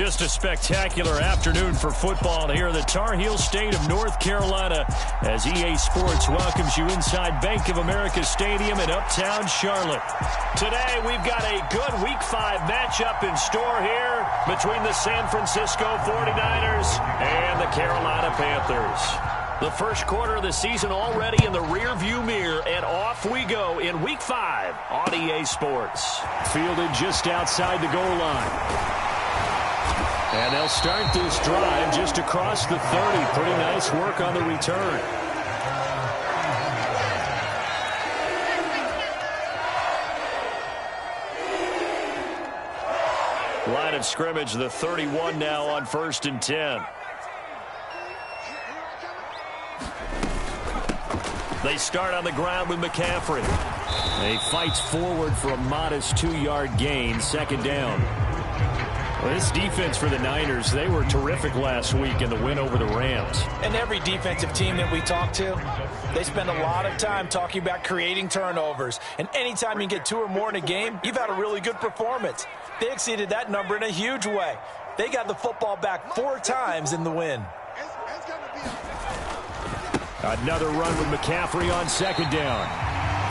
Just a spectacular afternoon for football here in the Tar Heel state of North Carolina as EA Sports welcomes you inside Bank of America Stadium in Uptown Charlotte. Today we've got a good Week 5 matchup in store here between the San Francisco 49ers and the Carolina Panthers. The first quarter of the season already in the rearview mirror, and off we go in Week 5 on EA Sports. Fielded just outside the goal line. And they'll start this drive just across the 30. Pretty nice work on the return. Line of scrimmage, the 31 now on 1st and 10. They start on the ground with McCaffrey. He fights forward for a modest 2-yard gain, 2nd down. Well, this defense for the Niners, they were terrific last week in the win over the Rams. And every defensive team that we talk to, they spend a lot of time talking about creating turnovers. And anytime you get 2 or more in a game, you've had a really good performance. They exceeded that number in a huge way. They got the football back 4 times in the win. Another run with McCaffrey on 2nd down.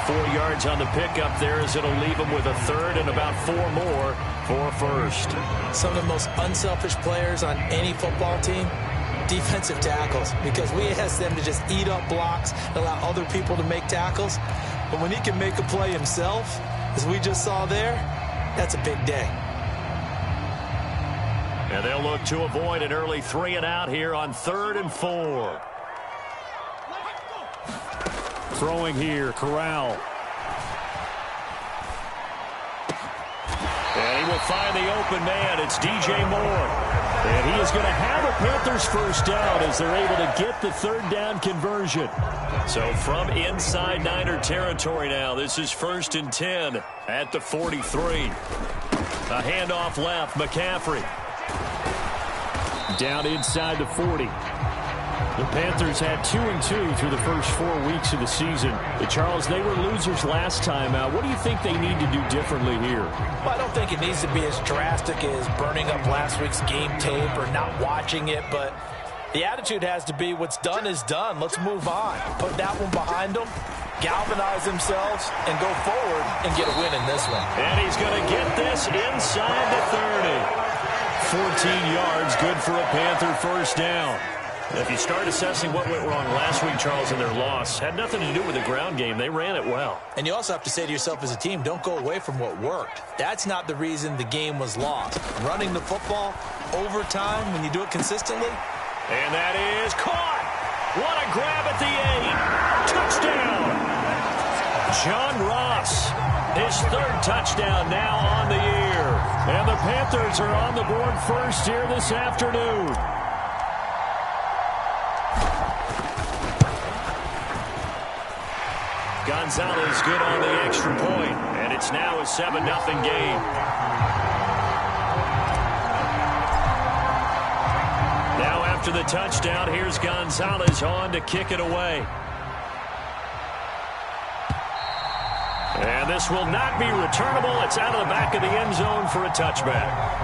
4 yards on the pickup there as it'll leave him with a 3rd and about 4 more for 1st. Some of the most unselfish players on any football team, defensive tackles, because we ask them to just eat up blocks and allow other people to make tackles. But when he can make a play himself, as we just saw there, that's a big day. And they'll look to avoid an early 3 and out here on 3rd and 4. Throwing here, Corral. And he will find the open man. It's DJ Moore. And he is going to have a Panthers first down as they're able to get the 3rd down conversion. So from inside Niner territory now, this is 1st and 10 at the 43. A handoff left, McCaffrey. Down inside the 40. The Panthers had 2-2 through the first 4 weeks of the season. Charles, they were losers last time out. What do you think they need to do differently here? Well, I don't think it needs to be as drastic as burning up last week's game tape or not watching it, but the attitude has to be what's done is done. Let's move on. Put that one behind them, galvanize themselves, and go forward and get a win in this one. And he's going to get this inside the 30. 14 yards, good for a Panther first down. If you start assessing what went wrong last week, Charles, in their loss, had nothing to do with the ground game. They ran it well. And you also have to say to yourself as a team, don't go away from what worked. That's not the reason the game was lost. Running the football, overtime, when you do it consistently. And that is caught. What a grab at the 8. Touchdown. John Ross, his 3rd touchdown now on the year. And the Panthers are on the board first here this afternoon. Gonzalez good on the extra point, and it's now a 7-0 game. Now after the touchdown, here's Gonzalez on to kick it away. And this will not be returnable. It's out of the back of the end zone for a touchback.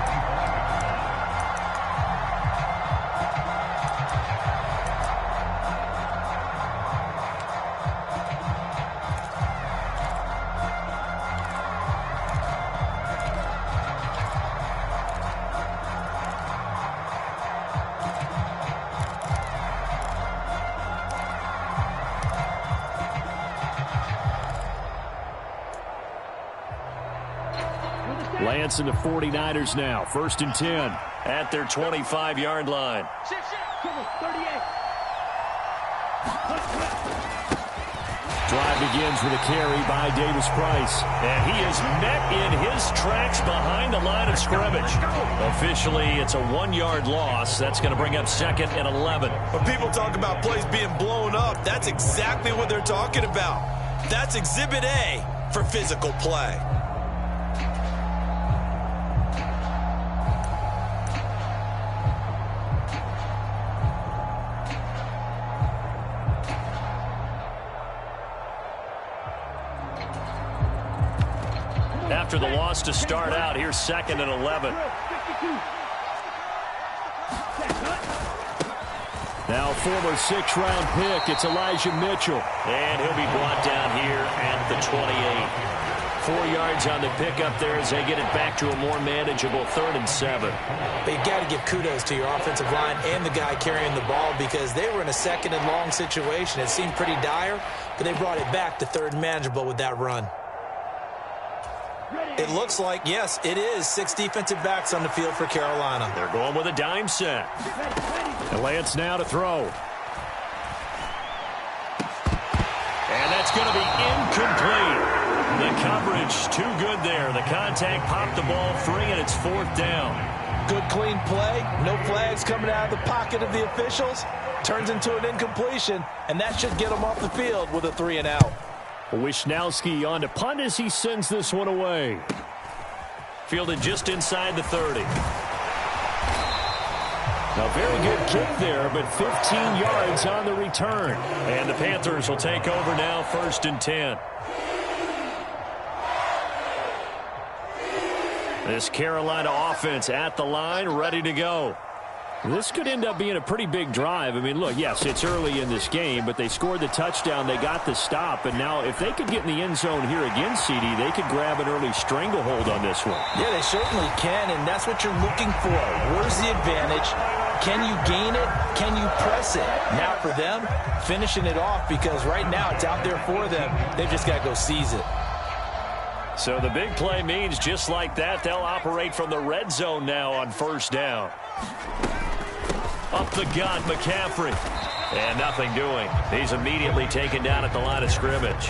Lance and the 49ers now. 1st and 10 at their 25-yard line. Drive begins with a carry by Davis Price. And he is met in his tracks behind the line of scrimmage. Officially, it's a 1-yard loss. That's going to bring up 2nd and 11. When people talk about plays being blown up, that's exactly what they're talking about. That's Exhibit A for physical play. After the loss to start out, here's 2nd and 11. former 6th-round pick. It's Elijah Mitchell. And he'll be brought down here at the 28. 4 yards on the pickup there as they get it back to a more manageable 3rd and 7. But you got to give kudos to your offensive line and the guy carrying the ball because they were in a 2nd and long situation. It seemed pretty dire, but they brought it back to 3rd and manageable with that run. It looks like, yes, it is 6 defensive backs on the field for Carolina. They're going with a dime set. And Lance now to throw. And that's going to be incomplete. The coverage too good there. The contact popped the ball free, and it's 4th down. Good, clean play. No flags coming out of the pocket of the officials. Turns into an incompletion, and that should get them off the field with a 3 and out. Wisnowski on to punt as he sends this one away. Fielded just inside the 30. A very good kick there, but 15 yards on the return. And the Panthers will take over now, 1st and 10. This Carolina offense at the line, ready to go. This could end up being a pretty big drive. I mean, look, yes, it's early in this game, but they scored the touchdown. They got the stop. And now if they could get in the end zone here again, CD, they could grab an early stranglehold on this one. Yeah, they certainly can, and that's what you're looking for. Where's the advantage? Can you gain it? Can you press it? Now for them, finishing it off because right now it's out there for them. They've just got to go seize it. So the big play means just like that, they'll operate from the red zone now on 1st down. Up the gut, McCaffrey. And nothing doing. He's immediately taken down at the line of scrimmage.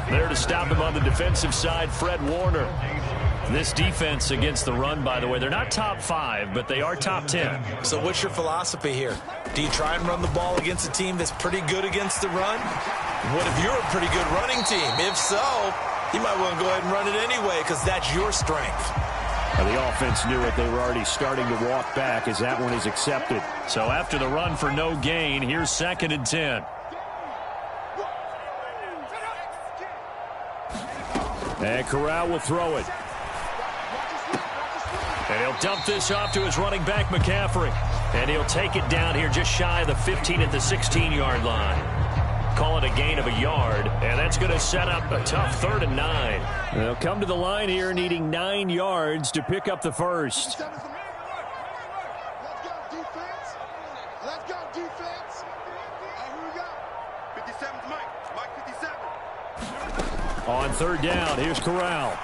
There to stop him on the defensive side, Fred Warner. This defense against the run, by the way, they're not top 5, but they are top 10. So what's your philosophy here? Do you try and run the ball against a team that's pretty good against the run? What if you're a pretty good running team? If so, you might want to go ahead and run it anyway because that's your strength. The offense knew it. They were already starting to walk back as that one is accepted. So after the run for no gain, here's 2nd and 10. And Corral will throw it. And he'll dump this off to his running back, McCaffrey. And he'll take it down here just shy of the 15 at the 16-yard line. Call it a gain of a yard, and that's going to set up a tough 3rd and 9. They'll come to the line here needing 9 yards to pick up the first. Let's go, defense. Let's go, defense. Who we got? 57's Mike 57. On 3rd down, here's Corral.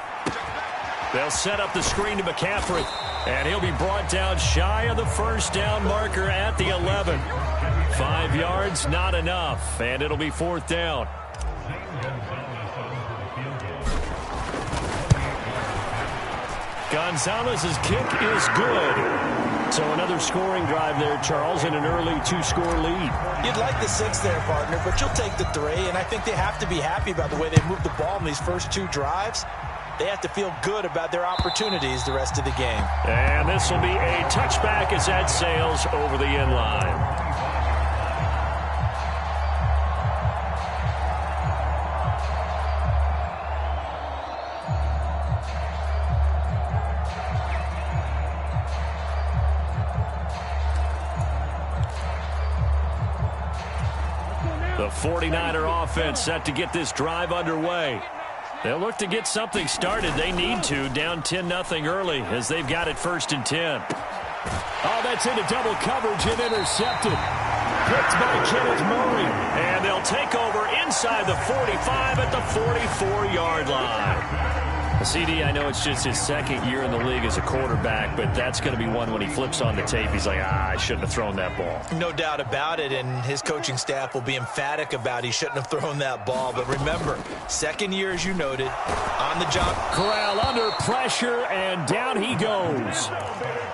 They'll set up the screen to McCaffrey, and he'll be brought down shy of the 1st down marker at the 11. 5 yards, not enough, and it'll be 4th down. Gonzalez's kick is good. So another scoring drive there, Charles, and an early 2-score lead. You'd like the 6 there, partner, but you'll take the 3, and I think they have to be happy about the way they moved the ball in these first 2 drives. They have to feel good about their opportunities the rest of the game. And this will be a touchback as that sails over the end line. The 49er offense set to get this drive underway. They'll look to get something started. They need to, down 10-0 early as they've got it 1st and 10. Oh, that's into double coverage and intercepted. Picked by Kenneth Murray. And they'll take over inside the 45 at the 44-yard line. CD, I know it's just his 2nd year in the league as a quarterback, but that's going to be one when he flips on the tape. He's like, I shouldn't have thrown that ball. No doubt about it, and his coaching staff will be emphatic about he shouldn't have thrown that ball. But remember, 2nd year, as you noted, on the job. Corral under pressure, and down he goes.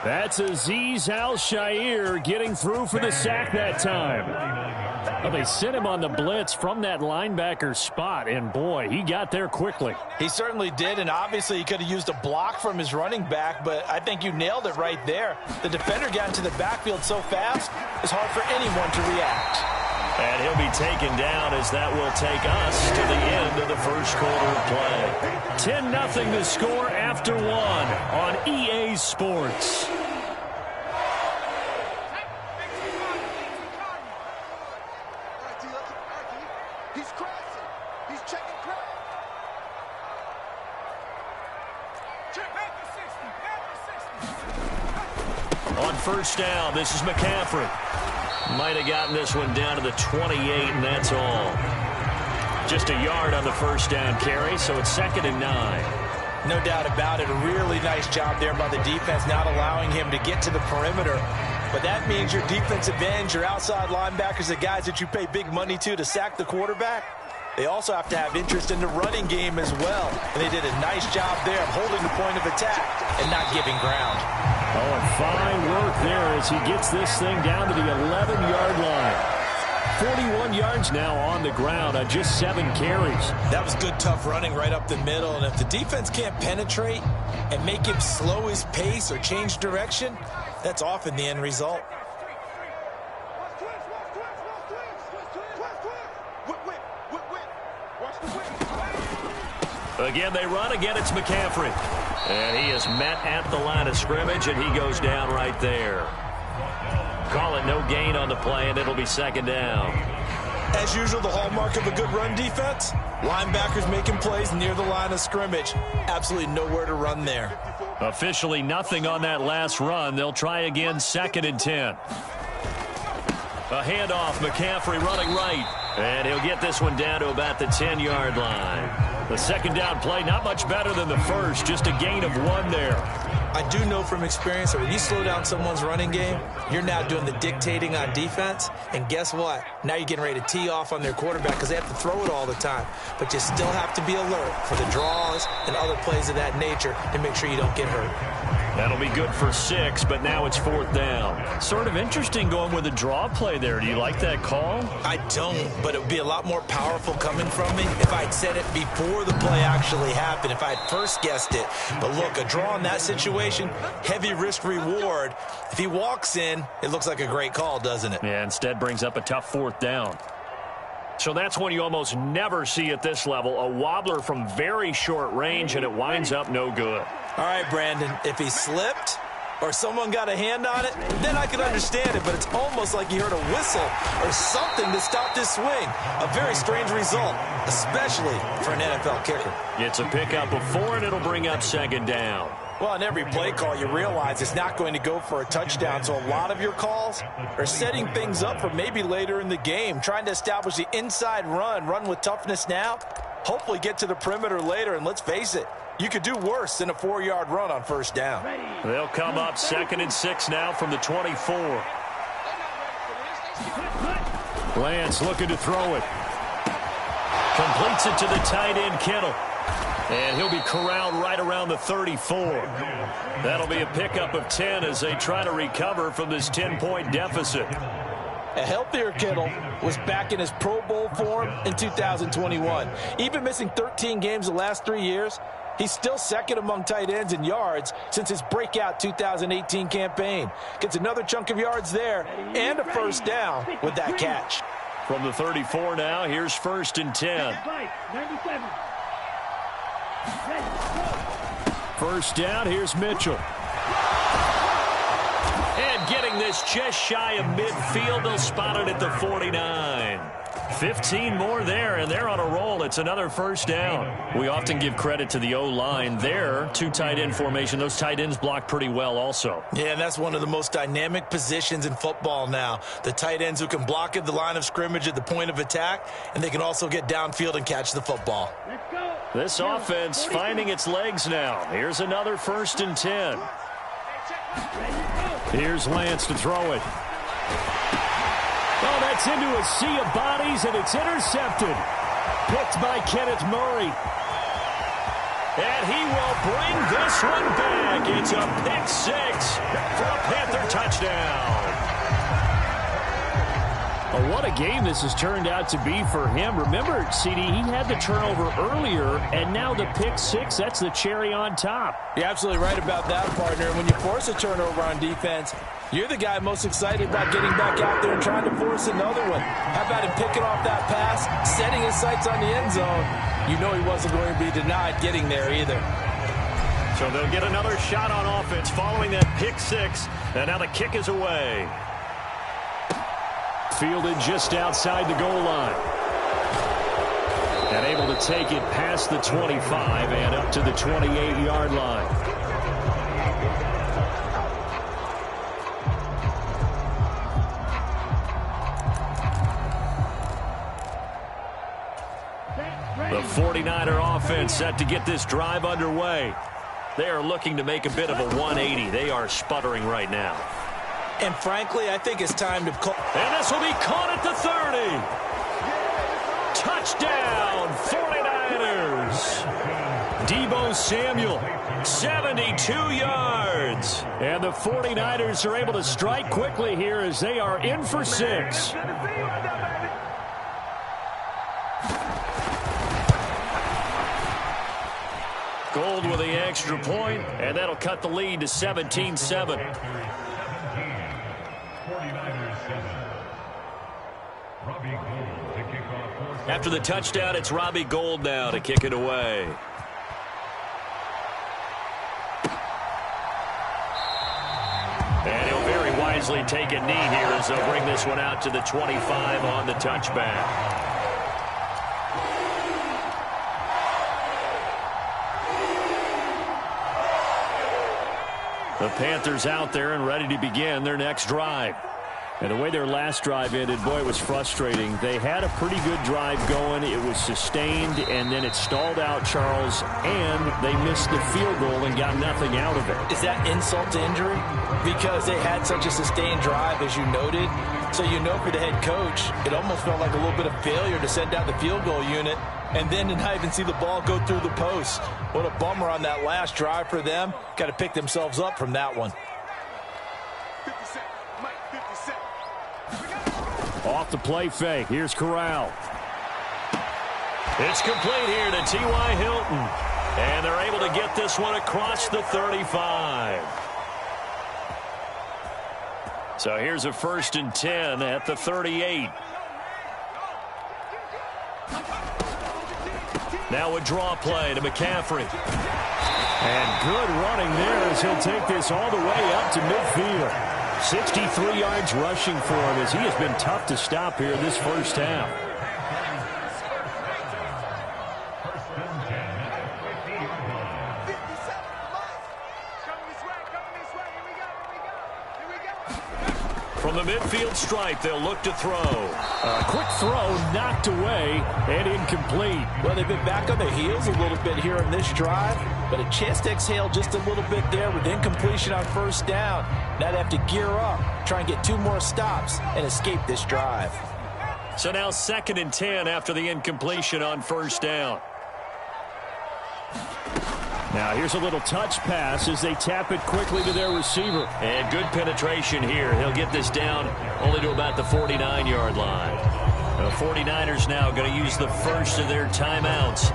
That's Azeez Al-Shaair getting through for the sack that time. Well, they sent him on the blitz from that linebacker spot, and boy, he got there quickly. He certainly did, and obviously he could have used a block from his running back, but I think you nailed it right there. The defender got into the backfield so fast, it's hard for anyone to react. And he'll be taken down as that will take us to the end of the first quarter of play. 10-0 to score after 1 on EA Sports. He's crashing. He's checking crowd. Check back to 60. On first down, this is McCaffrey. Might have gotten this one down to the 28, and that's all. Just a yard on the first down carry, so it's 2nd and 9. No doubt about it. A really nice job there by the defense, not allowing him to get to the perimeter. But that means your defensive ends, your outside linebackers, the guys that you pay big money to sack the quarterback, they also have to have interest in the running game as well. And they did a nice job there of holding the point of attack and not giving ground. Oh, and fine work there as he gets this thing down to the 11-yard line. 41 yards now on the ground on just 7 carries. That was good, tough running right up the middle. And if the defense can't penetrate and make him slow his pace or change direction, that's often the end result. Again, they run. Again, it's McCaffrey. And he is met at the line of scrimmage, and he goes down right there. Call it no gain on the play, and it'll be 2nd down. As usual, the hallmark of a good run defense, linebackers making plays near the line of scrimmage. Absolutely nowhere to run there. Officially nothing on that last run. They'll try again, 2nd and 10. A handoff, McCaffrey running right. And he'll get this one down to about the 10-yard line. The 2nd down play, not much better than the first, just a gain of 1 there. I do know from experience that when you slow down someone's running game, you're now doing the dictating on defense. And guess what? Now you're getting ready to tee off on their quarterback because they have to throw it all the time. But you still have to be alert for the draws and other plays of that nature to make sure you don't get hurt. That'll be good for 6, but now it's 4th down. Sort of interesting going with a draw play there. Do you like that call? I don't, but it would be a lot more powerful coming from me if I'd said it before the play actually happened, if I had first guessed it. But look, a draw in that situation, heavy risk reward. If he walks in, it looks like a great call, doesn't it? Yeah, instead brings up a tough 4th down. So that's one you almost never see at this level. A wobbler from very short range, and it winds up no good. All right, Brandon, if he slipped or someone got a hand on it, then I could understand it, but it's almost like he heard a whistle or something to stop this swing. A very strange result, especially for an NFL kicker. It's a pickup of 4, and it'll bring up 2nd down. Well, in every play call, you realize it's not going to go for a touchdown, so a lot of your calls are setting things up for maybe later in the game, trying to establish the inside run with toughness now, hopefully get to the perimeter later, and let's face it, you could do worse than a 4-yard run on first down. They'll come up 2nd and 6 now from the 24. Lance looking to throw it. Completes it to the tight end, Kittle. And he'll be corralled right around the 34. That'll be a pickup of 10 as they try to recover from this 10-point deficit. A healthier Kittle was back in his Pro Bowl form in 2021. Even missing 13 games the last 3 years, he's still 2nd among tight ends in yards since his breakout 2018 campaign. Gets another chunk of yards there and a first down with that catch. From the 34 now, here's 1st and 10. First down, here's Mitchell. And getting this just shy of midfield, they'll spot it at the 49. 15 more there, and they're on a roll. It's another first down. We often give credit to the O-line there. 2 tight end formation. Those tight ends block pretty well also. Yeah, and that's one of the most dynamic positions in football now. The tight ends who can block at the line of scrimmage at the point of attack, and they can also get downfield and catch the football. This offense finding its legs now. Here's another 1st and 10. Here's Lance to throw it. Oh, that's into a sea of bodies, and it's intercepted. Picked by Kenneth Murray. And he will bring this one back. It's a pick 6 for a Panther touchdown. Oh, what a game this has turned out to be for him. Remember, CD, he had the turnover earlier, and now the pick 6, that's the cherry on top. You're absolutely right about that, partner. When you force a turnover on defense, you're the guy most excited about getting back out there and trying to force another one. How about him picking off that pass, setting his sights on the end zone? You know he wasn't going to be denied getting there either. So they'll get another shot on offense following that pick 6, and now the kick is away. Fielded just outside the goal line. And able to take it past the 25 and up to the 28-yard line. The 49er offense set to get this drive underway. They are looking to make a bit of a 180. They are sputtering right now. And frankly, I think it's time to call. And this will be caught at the 30. Touchdown, 49ers. Deebo Samuel, 72 yards. And the 49ers are able to strike quickly here as they are in for 6. Gold with the extra point, and that'll cut the lead to 17-7. After the touchdown, it's Robbie Gould now to kick it away. And he'll very wisely take a knee here as they'll bring this one out to the 25 on the touchback. The Panthers out there and ready to begin their next drive. And the way their last drive ended, boy, it was frustrating. They had a pretty good drive going. It was sustained, and then it stalled out, Charles, and they missed the field goal and got nothing out of it. Is that insult to injury? Because they had such a sustained drive, as you noted. So you know for the head coach, it almost felt like a little bit of failure to send out the field goal unit and then to not even see the ball go through the post. What a bummer on that last drive for them. Got to pick themselves up from that one. 57, Mike, 57. Off the play fake. Here's Corral. It's complete here to T.Y. Hilton. And they're able to get this one across the 35. So here's a 1st and 10 at the 38. Now a draw play to McCaffrey. And good running there as he'll take this all the way up to midfield. 63 yards rushing for him as he has been tough to stop here in this first half. From the midfield stripe, they'll look to throw. A quick throw knocked away and incomplete. Well, they've been back on their heels a little bit here in this drive, but a chance to exhale just a little bit there with incompletion on 1st down. Now they have to gear up, try and get 2 more stops and escape this drive. So now 2nd and 10 after the incompletion on 1st down. Now here's a little touch pass as they tap it quickly to their receiver. And good penetration here. He'll get this down only to about the 49-yard line. The 49ers now going to use the first of their timeouts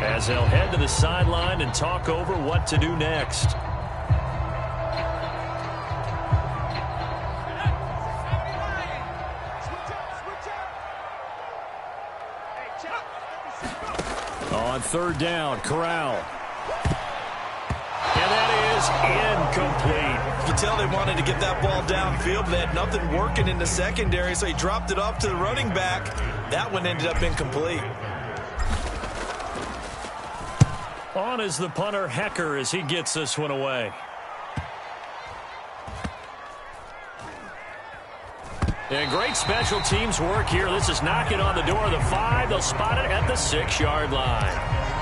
as they'll head to the sideline and talk over what to do next. On 3rd down, Corral. And that is incomplete. You can tell they wanted to get that ball downfield, but they had nothing working in the secondary, so he dropped it off to the running back. That one ended up incomplete. On is the punter, Hecker, as he gets this one away. And great special teams work here. This is knocking on the door of the 5. They'll spot it at the 6-yard line.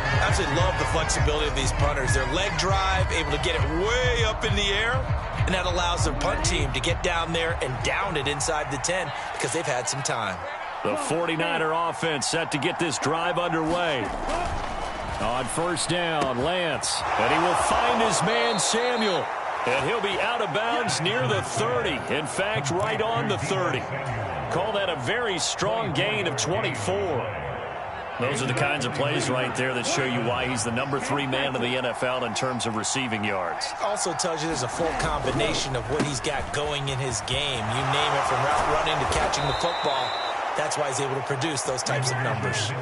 I absolutely love the flexibility of these punters. Their leg drive, able to get it way up in the air, and that allows their punt team to get down there and down it inside the 10 because they've had some time. The 49er offense set to get this drive underway. On 1st down, Lance, and he will find his man Samuel. And he'll be out of bounds near the 30. In fact, right on the 30. Call that a very strong gain of 24. Those are the kinds of plays right there that show you why he's the number 3 man in the NFL in terms of receiving yards. Also tells you there's a full combination of what he's got going in his game. You name it, from route running to catching the football. That's why he's able to produce those types of numbers.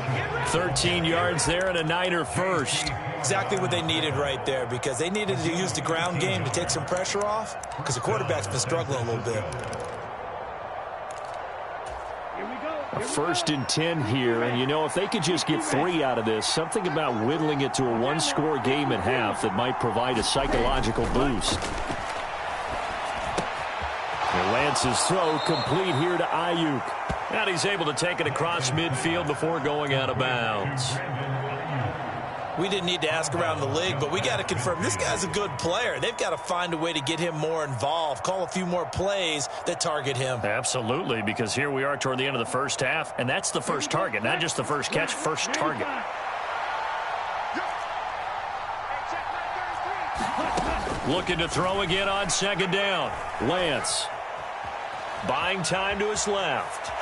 13 yards there and a Niner first. Exactly what they needed right there, because they needed to use the ground game to take some pressure off, because the quarterback's been struggling a little bit. 1st and 10 here, and you know, if they could just get 3 out of this, something about whittling it to a one-score game at half that might provide a psychological boost. And Lance's throw complete here to Ayuk. And he's able to take it across midfield before going out of bounds. We didn't need to ask around the league, but we got to confirm this guy's a good player. They've got to find a way to get him more involved, call a few more plays that target him. Absolutely, because here we are toward the end of the first half, and that's the first target, not just the first catch, first target. Looking to throw again on 2nd down. Lance buying time to his left.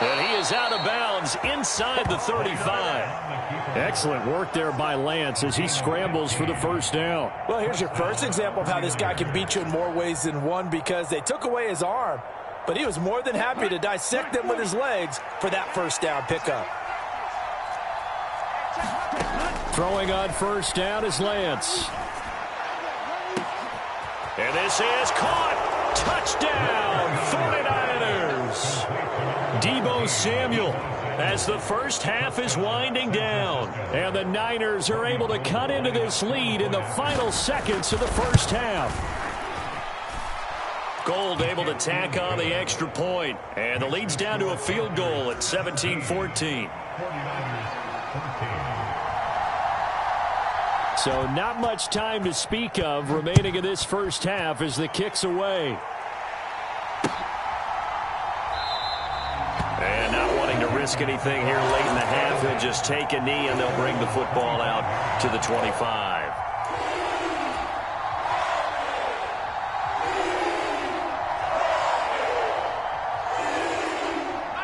And he is out of bounds inside the 35. Excellent work there by Lance as he scrambles for the 1st down. Well, here's your first example of how this guy can beat you in more ways than one, because they took away his arm, but he was more than happy to dissect them with his legs for that 1st down pickup. Throwing on 1st down is Lance. And this is caught. Touchdown, 49ers. Deebo Samuel as the first half is winding down. And the Niners are able to cut into this lead in the final seconds of the first half. Gold able to tack on the extra point. And the lead's down to a field goal at 17-14. So not much time to speak of remaining in this first half as the kick's away. And not wanting to risk anything here late in the half, they'll just take a knee and they'll bring the football out to the 25.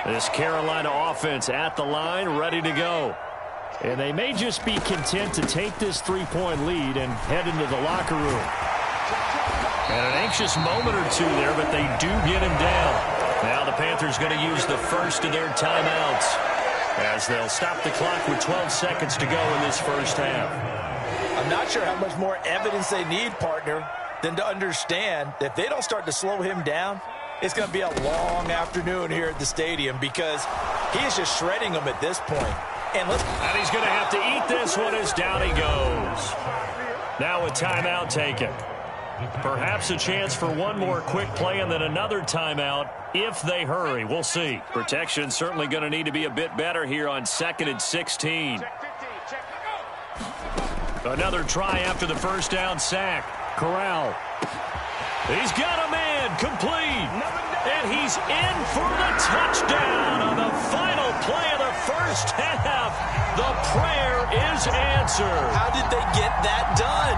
This Carolina offense at the line, ready to go. And they may just be content to take this 3-point lead and head into the locker room. And an anxious moment or two there, but they do get him down. Now the Panthers going to use the first of their timeouts as they'll stop the clock with 12 seconds to go in this first half. I'm not sure how much more evidence they need, partner, than to understand that if they don't start to slow him down, it's going to be a long afternoon here at the stadium, because he is just shredding them at this point. And he's going to have to eat this one as down he goes. Now a timeout taken. Perhaps a chance for one more quick play and then another timeout if they hurry. We'll see. Protection certainly going to need to be a bit better here on 2nd and 16. Another try after the first down sack. Corral. He's got a man complete. And he's in for the touchdown on the final play of the first half. The prayer is answered. How did they get that done?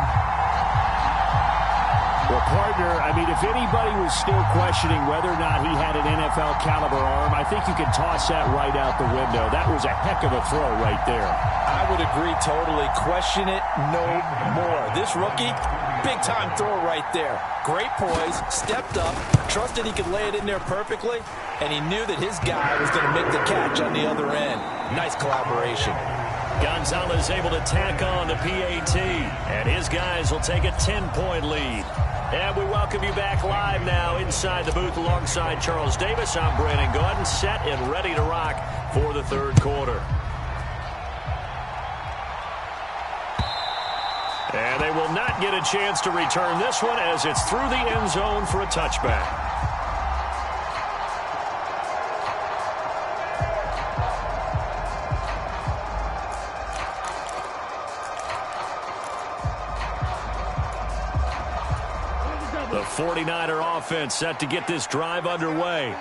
Well, partner, I mean, if anybody was still questioning whether or not he had an NFL caliber arm, I think you can toss that right out the window. That was a heck of a throw right there. I would agree totally. Question it no more. This rookie, big-time throw right there. Great poise, stepped up, trusted he could lay it in there perfectly, and he knew that his guy was going to make the catch on the other end. Nice collaboration. Gonzalez able to tack on the PAT, and his guys will take a 10-point lead. And we welcome you back live now inside the booth alongside Charles Davis. I'm Brandon Gaudin, set and ready to rock for the third quarter. And they will not get a chance to return this one as it's through the end zone for a touchback. The 49er offense set to get this drive underway.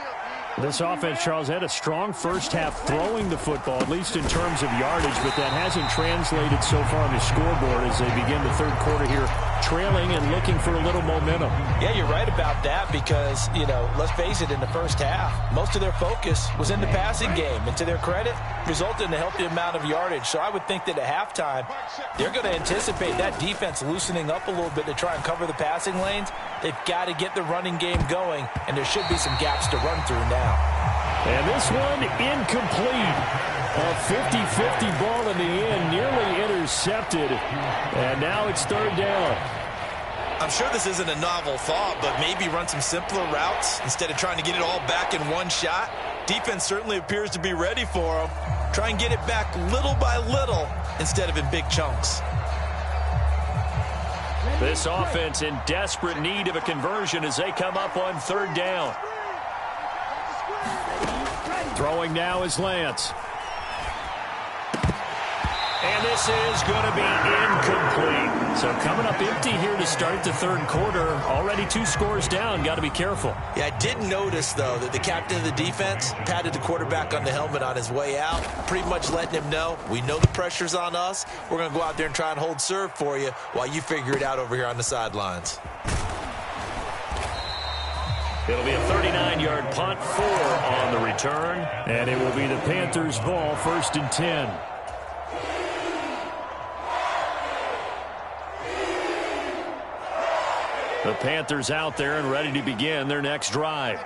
This offense, Charles, had a strong first half throwing the football, at least in terms of yardage, but that hasn't translated so far on the scoreboard as they begin the third quarter here, trailing and looking for a little momentum. Yeah, you're right about that because, you know, let's face it, in the first half, most of their focus was in the passing game, and to their credit, resulted in a healthy amount of yardage. So I would think that at halftime, they're going to anticipate that defense loosening up a little bit to try and cover the passing lanes. They've got to get the running game going, and there should be some gaps to run through now. And this one incomplete. A 50-50 ball in the end, nearly intercepted. And now it's third down. I'm sure this isn't a novel thought, but maybe run some simpler routes instead of trying to get it all back in one shot. Defense certainly appears to be ready for them. Try and get it back little by little instead of in big chunks. This offense in desperate need of a conversion as they come up on third down. Throwing now is Lance. And this is going to be incomplete. So coming up empty here to start the third quarter. Already 2 scores down. Got to be careful. Yeah, I did notice, though, that the captain of the defense patted the quarterback on the helmet on his way out, pretty much letting him know, we know the pressure's on us. We're going to go out there and try and hold serve for you while you figure it out over here on the sidelines. It'll be a 39-yard punt, 4 on the return. And it will be the Panthers' ball, 1st and 10. The Panthers out there and ready to begin their next drive.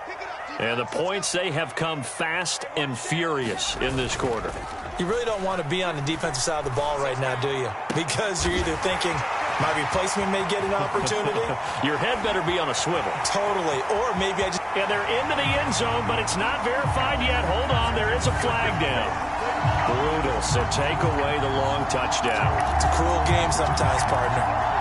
And the points, they have come fast and furious in this quarter. You really don't want to be on the defensive side of the ball right now, do you? Because you're either thinking, my replacement may get an opportunity. Your head better be on a swivel. Totally. Or maybe I just... And they're into the end zone, but it's not verified yet. Hold on, there is a flag down. Brutal, so take away the long touchdown. It's a cruel game sometimes, partner.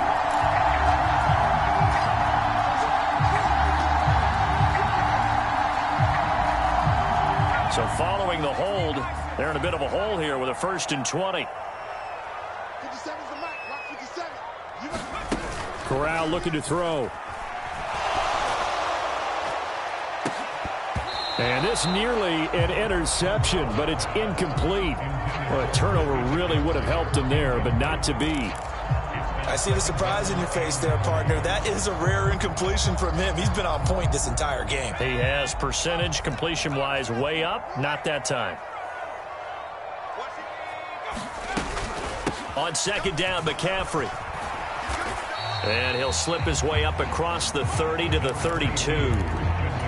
So following the hold, they're in a bit of a hole here with a 1st and 20. 57's the mic. Lock 57. Corral looking to throw. And this nearly an interception, but it's incomplete. Well, a turnover really would have helped him there, but not to be. I see the surprise in your face there, partner. That is a rare incompletion from him. He's been on point this entire game. He has percentage completion-wise way up. Not that time. On 2nd down, McCaffrey. And he'll slip his way up across the 30 to the 32.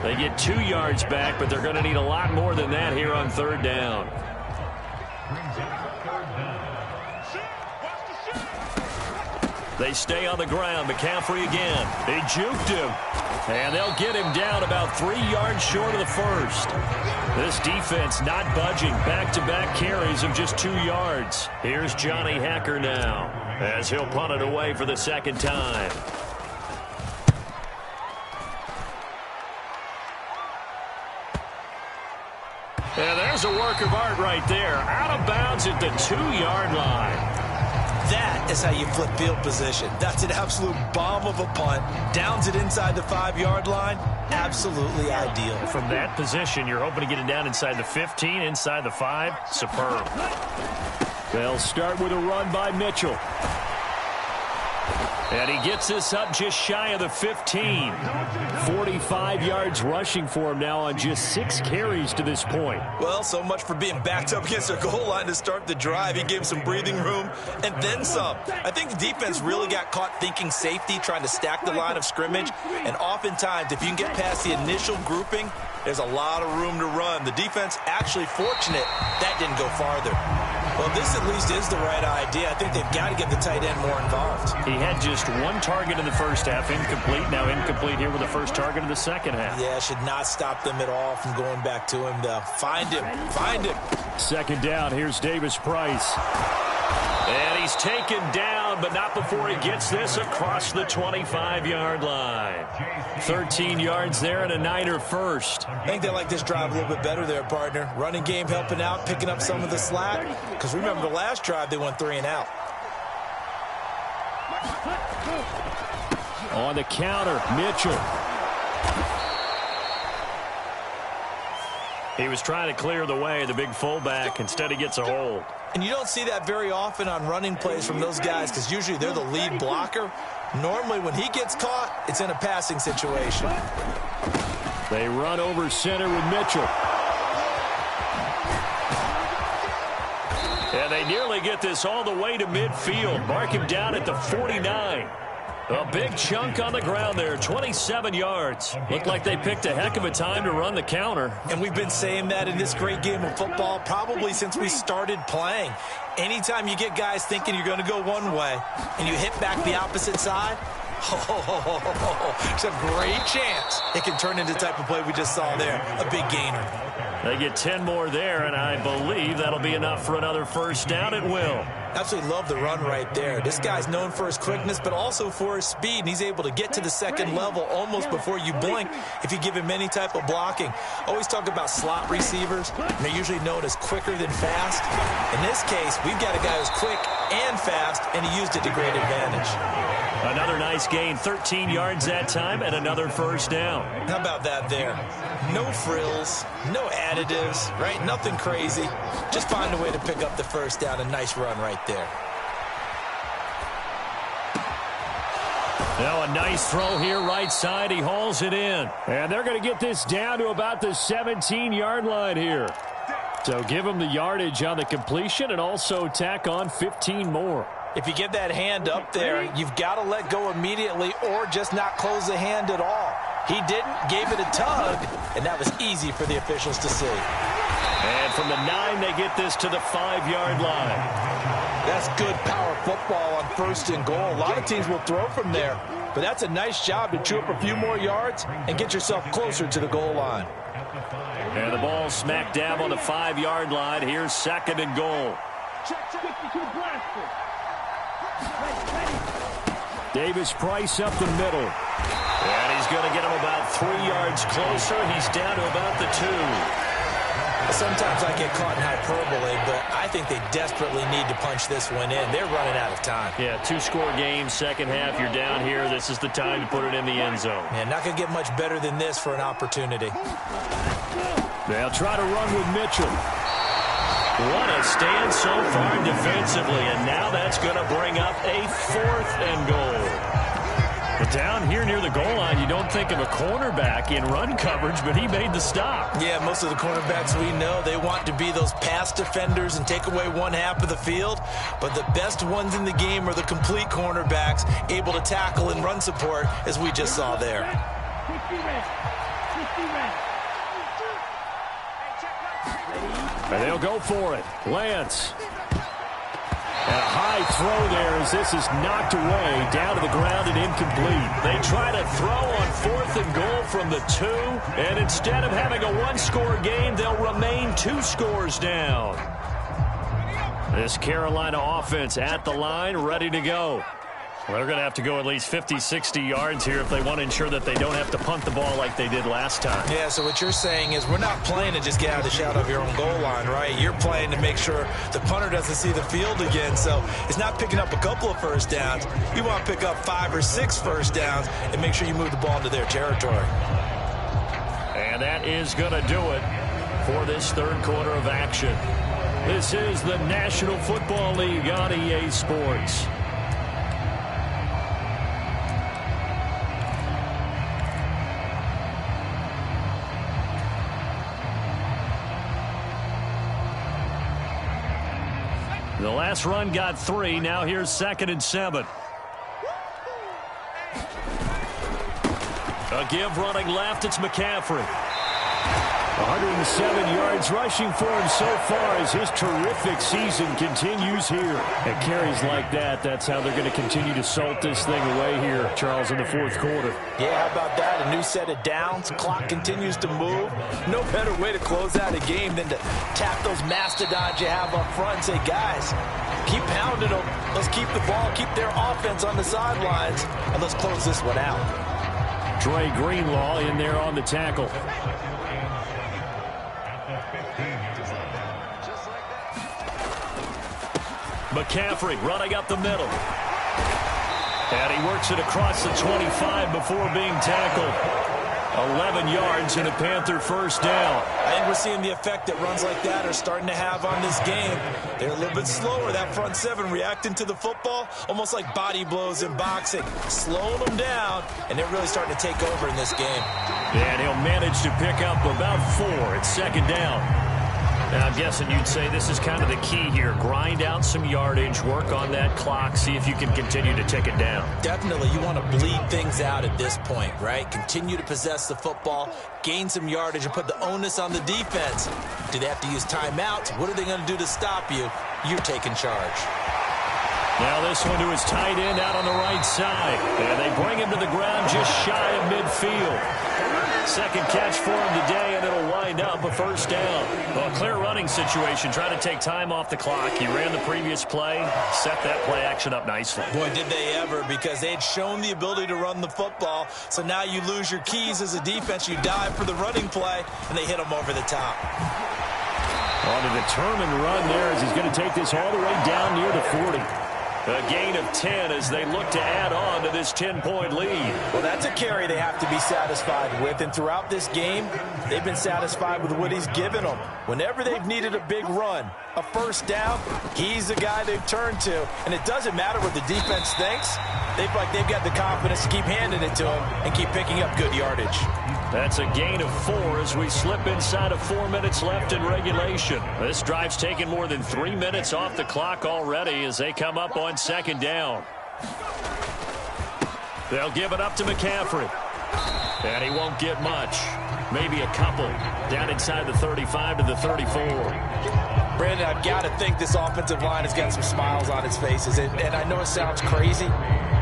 They get 2 yards back, but they're going to need a lot more than that here on 3rd down. They stay on the ground. McCaffrey again. They juked him. And they'll get him down about 3 yards short of the first. This defense not budging. Back-to-back carries of just 2 yards. Here's Johnny Hekker now as he'll punt it away for the 2nd time. And there's a work of art right there. Out of bounds at the 2-yard line. That is how you flip field position. That's an absolute bomb of a punt. Downs it inside the 5-yard line. Absolutely ideal. From that position, you're hoping to get it down inside the 15, inside the 5. Superb. They'll start with a run by Mitchell. And he gets this up just shy of the 15. 45 yards rushing for him now on just 6 carries to this point. Well, so much for being backed up against their goal line to start the drive. He gave some breathing room and then some. I think the defense really got caught thinking safety, trying to stack the line of scrimmage. And oftentimes, if you can get past the initial grouping, there's a lot of room to run. The defense actually fortunate that didn't go farther. Well, this at least is the right idea. I think they've got to get the tight end more involved. He had just 1 target in the first half, incomplete. Now incomplete here with the first target of the second half. Yeah, should not stop them at all from going back to him, though. Find him. Find him. 2nd down. Here's Davis Price. And he's taken down, but not before he gets this across the 25-yard line. 13 yards there and a Niner first. I think they like this drive a little bit better there, partner. Running game helping out, picking up some of the slack. Because remember the last drive, they went 3 and out. On the counter, Mitchell. He was trying to clear the way, the big fullback. Instead, he gets a hold. And you don't see that very often on running plays from those guys because usually they're the lead blocker. Normally, when he gets caught, it's in a passing situation. They run over center with Mitchell. And they nearly get this all the way to midfield. Mark him down at the 49. A big chunk on the ground there, 27 yards. Looked like they picked a heck of a time to run the counter. And we've been saying that in this great game of football probably since we started playing. Anytime you get guys thinking you're going to go one way and you hit back the opposite side, It's a great chance it can turn into the type of play we just saw there. A big gainer. They get 10 more there, and I believe that'll be enough for another first down. It will. Absolutely love the run right there. This guy's known for his quickness, but also for his speed, and he's able to get to the second level almost before you blink if you give him any type of blocking. Always talk about slot receivers, and they're usually known as quicker than fast. In this case, we've got a guy who's quick and fast, and he used it to great advantage. Another nice gain, 13 yards that time, and another first down. How about that there? No frills, no additives, right? Nothing crazy. Just find a way to pick up the first down. A nice run right there. Now a nice throw here, right side. He hauls it in. And they're going to get this down to about the 17-yard line here. So give him the yardage on the completion and also tack on 15 more. If you get that hand up there, you've got to let go immediately or just not close the hand at all. He didn't, gave it a tug, and that was easy for the officials to see. And from the 9, they get this to the 5-yard line. That's good power football on 1st and goal. A lot of teams will throw from there, but that's a nice job to chew up a few more yards and get yourself closer to the goal line. And the ball smack dab on the 5-yard line. Here's 2nd and goal. Davis Price up the middle. And he's going to get him about 3 yards closer. He's down to about the 2. Sometimes I get caught in hyperbole, but I think they desperately need to punch this one in. They're running out of time. Yeah, 2-score game, second half. You're down here. This is the time to put it in the end zone. Yeah, not going to get much better than this for an opportunity. They'll try to run with Mitchell. What a stand so far defensively, and now that's going to bring up a 4th and goal. But down here near the goal line, you don't think of a cornerback in run coverage, but he made the stop. Yeah, most of the cornerbacks we know, they want to be those pass defenders and take away one half of the field. But the best ones in the game are the complete cornerbacks, able to tackle and run support, as we just saw there. And they'll go for it. Lance. And a high throw there as this is knocked away, down to the ground and incomplete. They try to throw on 4th and goal from the 2, and instead of having a 1-score game, they'll remain 2 scores down. This Carolina offense at the line, ready to go. Well, they're going to have to go at least 50, 60 yards here if they want to ensure that they don't have to punt the ball like they did last time. Yeah, so what you're saying is we're not playing to just get out of the shadow of your own goal line, right? You're playing to make sure the punter doesn't see the field again. So it's not picking up a couple of first downs. You want to pick up 5 or 6 first downs and make sure you move the ball into their territory. And that is going to do it for this 3rd quarter of action. This is the National Football League on EA Sports. The last run got 3. Now here's 2nd and 7. A give running left. It's McCaffrey. 107 yards rushing for him so far as his terrific season continues here. And carries like that, that's how they're going to continue to salt this thing away here, Charles, in the 4th quarter. Yeah, how about that? A new set of downs. Clock continues to move. No better way to close out a game than to tap those mastodons you have up front and say, guys, keep pounding them. Let's keep the ball, keep their offense on the sidelines, and let's close this one out. Dre Greenlaw in there on the tackle. McCaffrey running up the middle. And he works it across the 25 before being tackled. 11 yards and a Panther first down. I think we're seeing the effect that runs like that are starting to have on this game. They're a little bit slower, that front 7 reacting to the football, almost like body blows in boxing, slowing them down, and they're really starting to take over in this game. And he'll manage to pick up about 4. It's 2nd down. And I'm guessing you'd say this is kind of the key here. Grind out some yardage, work on that clock, see if you can continue to tick it down. Definitely. You want to bleed things out at this point, right? Continue to possess the football, gain some yardage, and put the onus on the defense. Do they have to use timeouts? What are they going to do to stop you? You're taking charge. Now this one to his tight end out on the right side. And they bring him to the ground just shy of midfield. Second catch for him today, and it'll wind up a first down. Well, a clear running situation. Trying to take time off the clock. He ran the previous play, set that play action up nicely. Boy, did they ever, because they had shown the ability to run the football. So now you lose your keys as a defense. You dive for the running play, and they hit him over the top. On a determined run there as he's going to take this all the way down near the 40. A gain of 10 as they look to add on to this 10-point lead. Well, that's a carry they have to be satisfied with. And throughout this game, they've been satisfied with what he's given them. Whenever they've needed a big run, a first down, he's the guy they've turned to. And it doesn't matter what the defense thinks. They've got the confidence to keep handing it to him and keep picking up good yardage. That's a gain of 4 as we slip inside of 4 minutes left in regulation. This drive's taken more than 3 minutes off the clock already as they come up on second down. They'll give it up to McCaffrey. And he won't get much. Maybe a couple. Down inside the 35 to the 34. Brandon, I've got to think this offensive line has got some smiles on its faces. And I know it sounds crazy,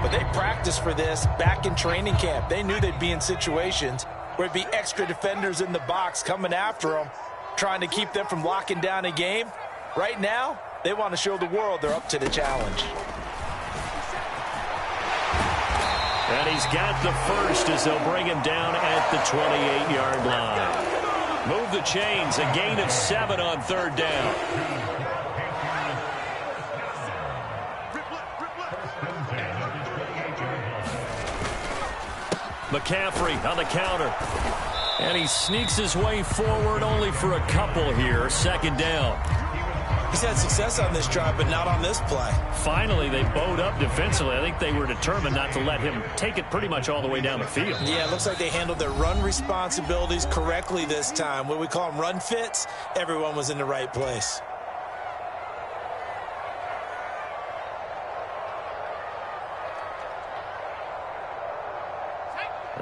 but they practiced for this back in training camp. They knew they'd be in situations where it'd be extra defenders in the box coming after them, trying to keep them from locking down a game. Right now, they want to show the world they're up to the challenge. And he's got the first as they'll bring him down at the 28-yard line. Move the chains, a gain of 7 on third down. McCaffrey on the counter. And he sneaks his way forward only for a couple here. Second down. He's had success on this drive, but not on this play. Finally, they bowed up defensively. I think they were determined not to let him take it pretty much all the way down the field. Yeah, it looks like they handled their run responsibilities correctly this time. What we call them run fits, everyone was in the right place.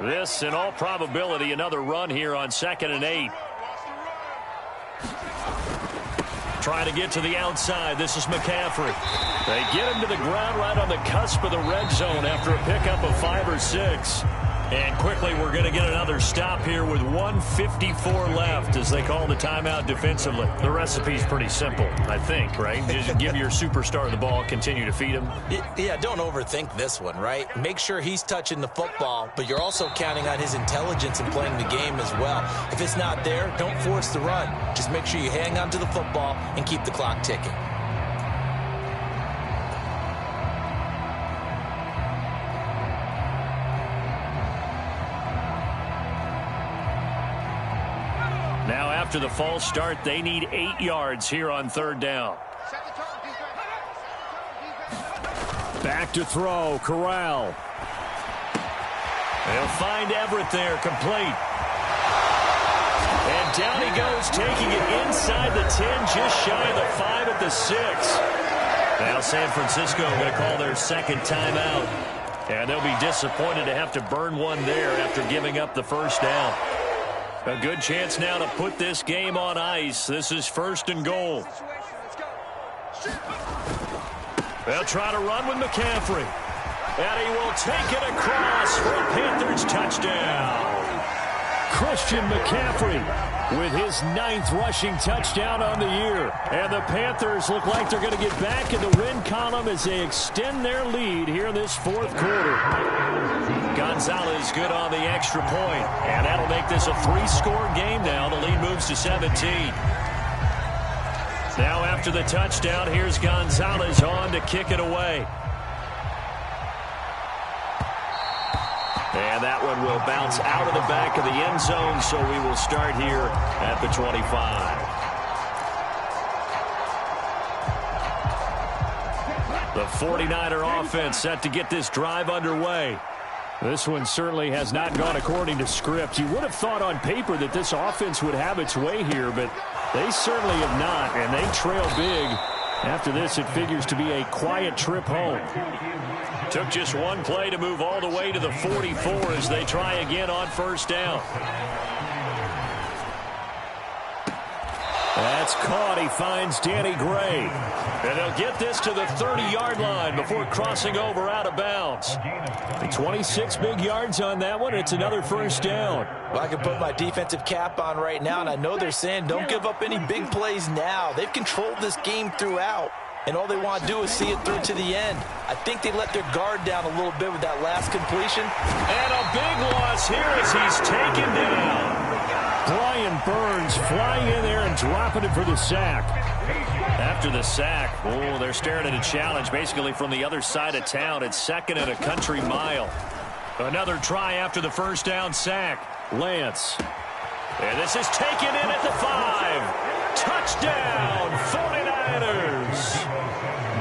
This, in all probability, another run here on 2nd and 8. Trying to get to the outside. This is McCaffrey. They get him to the ground right on the cusp of the red zone after a pickup of 5 or 6. And quickly, we're going to get another stop here with 1:54 left as they call the timeout defensively. The recipe's pretty simple, I think, right? Just give your superstar the ball, continue to feed him. Yeah, don't overthink this one, right? Make sure he's touching the football, but you're also counting on his intelligence in playing the game as well. If it's not there, don't force the run. Just make sure you hang on to the football and keep the clock ticking. Now after the false start, they need 8 yards here on third down. Back to throw, Corral. They'll find Everett there, complete. And down he goes, taking it inside the 10, just shy of the 5 at the 6. Now San Francisco going to call their second timeout. And they'll be disappointed to have to burn one there after giving up the first down. A good chance now to put this game on ice. This is 1st and goal. They'll try to run with McCaffrey. And he will take it across for a Panthers touchdown. Christian McCaffrey with his 9th rushing touchdown on the year. And the Panthers look like they're going to get back in the win column as they extend their lead here in this 4th quarter. Gonzalez good on the extra point, and that'll make this a 3-score game now. The lead moves to 17. Now after the touchdown, here's Gonzalez on to kick it away. And that one will bounce out of the back of the end zone, so we will start here at the 25. The 49er offense set to get this drive underway. This one certainly has not gone according to script. You would have thought on paper that this offense would have its way here, but they certainly have not, and they trail big. After this, it figures to be a quiet trip home. Took just one play to move all the way to the 44 as they try again on first down. That's caught. He finds Danny Gray. And they'll get this to the 30-yard line before crossing over out of bounds. 26 big yards on that one. It's another first down. Well, I can put my defensive cap on right now, and I know they're saying don't give up any big plays now. They've controlled this game throughout, and all they want to do is see it through to the end. I think they let their guard down a little bit with that last completion. And a big loss here as he's taken down. Brian Burns flying in there and dropping it for the sack. After the sack, oh, they're staring at a challenge basically from the other side of town. It's 2nd and a country mile. Another try after the first down sack. Lance. And this is taken in at the 5. Touchdown, 49ers.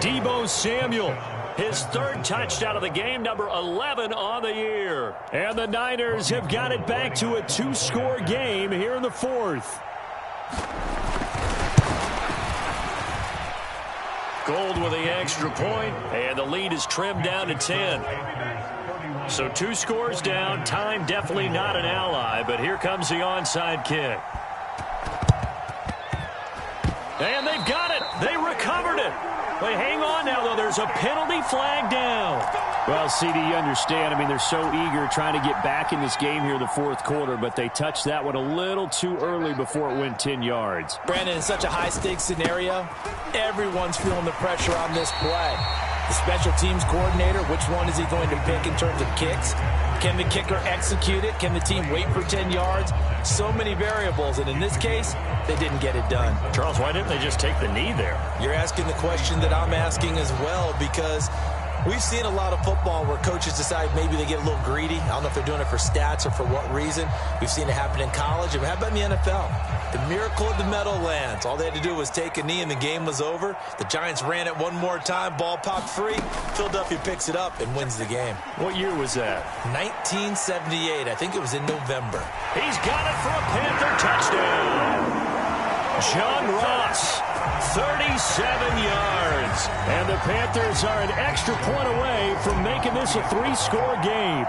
Deebo Samuel. His 3rd touchdown of the game, number 11 on the year. And the Niners have got it back to a 2-score game here in the 4th. Gold with the extra point, and the lead is trimmed down to 10. So 2 scores down. Time definitely not an ally, but here comes the onside kick. And they've got it. They recovered it. But hang on now, though. There's a penalty flag down. Well, CD, you understand. I mean, they're so eager trying to get back in this game here in the 4th quarter, but they touched that one a little too early before it went 10 yards. Brandon, in such a high-stakes scenario, everyone's feeling the pressure on this play. The special teams coordinator, which one is he going to pick in terms of kicks? Can the kicker execute it? Can the team wait for 10 yards? So many variables, and in this case, they didn't get it done. Charles, why didn't they just take the knee there? You're asking the question that I'm asking as well, because we've seen a lot of football where coaches decide maybe they get a little greedy. I don't know if they're doing it for stats or for what reason. We've seen it happen in college. And how about in the NFL? The miracle of the Meadowlands. All they had to do was take a knee and the game was over. The Giants ran it one more time. Ball popped free. Philadelphia picks it up and wins the game. What year was that? 1978. I think it was in November. He's got it for a Panther touchdown. John Ross, 37 yards. And the Panthers are an extra point away from making this a 3-score game.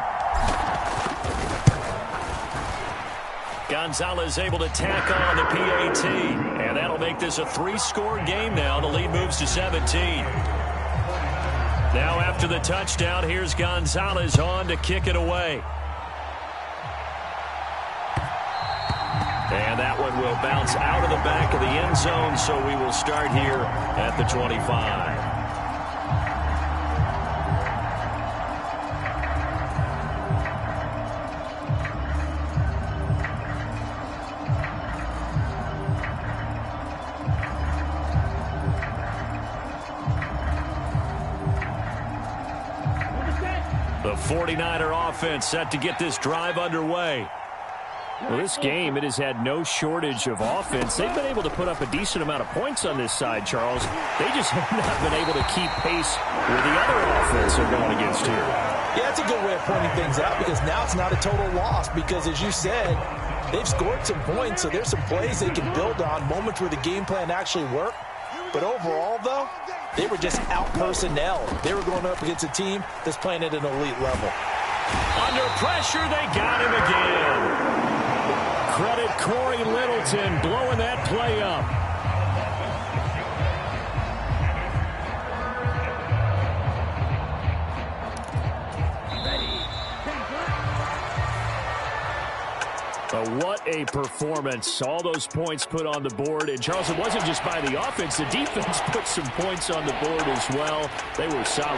Gonzalez able to tack on the PAT. And that'll make this a 3-score game now. The lead moves to 17. Now after the touchdown, here's Gonzalez on to kick it away. And that one will bounce out of the back of the end zone, so we will start here at the 25. The 49er offense set to get this drive underway. Well, this game, it has had no shortage of offense. They've been able to put up a decent amount of points on this side, Charles. They just have not been able to keep pace with the other offense they're going against here. Yeah, that's a good way of pointing things out, because now it's not a total loss, because as you said, they've scored some points, so there's some plays they can build on, moments where the game plan actually worked. But overall, though, they were just out-personnel. They were going up against a team that's playing at an elite level. Under pressure, they got him again. Credit Corey Littleton blowing that play up. But what a performance. All those points put on the board. And, Charles, it wasn't just by the offense. The defense put some points on the board as well. They were solid.